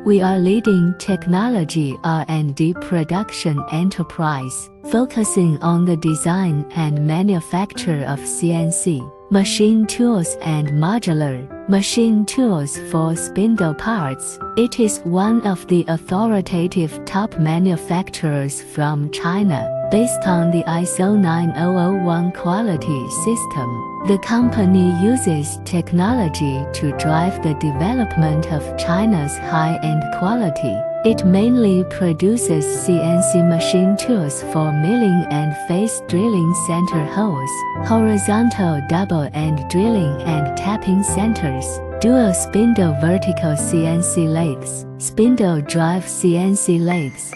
We are leading technology R&D production enterprise, focusing on the design and manufacture of CNC machine tools and modular machine tools for spindle parts. It is one of the authoritative top manufacturers from China, based on the ISO 9001 quality system. The company uses technology to drive the development of China's high-end quality. It mainly produces CNC machine tools for milling and face drilling center holes, horizontal double end drilling and tapping centers, dual spindle vertical CNC lathes, spindle drive CNC lathes,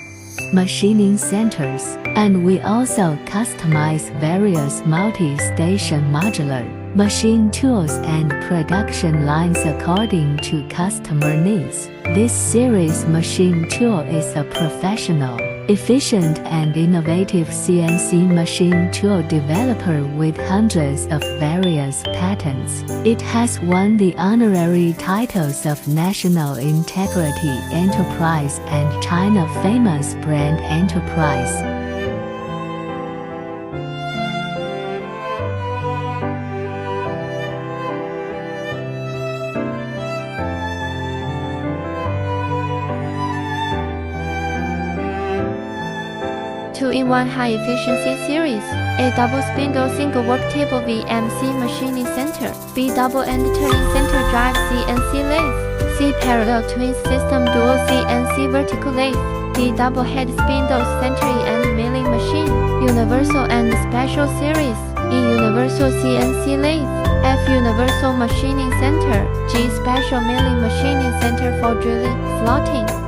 machining centers, and we also customize various multi-station modular machine tools and production lines according to customer needs. This series machine tool is a professional, efficient and innovative CNC machine tool developer with hundreds of various patents. It has won the honorary titles of National Integrity Enterprise and China Famous Brand Enterprise. Two-in-one high-efficiency series, A double spindle single worktable VMC machining center, B double end turning center drive CNC lathe, C parallel twin system dual CNC vertical lathe, D double head spindle centering and milling machine, universal and special series, E universal CNC lathe, F universal machining center, G special milling machining center for drilling, slotting.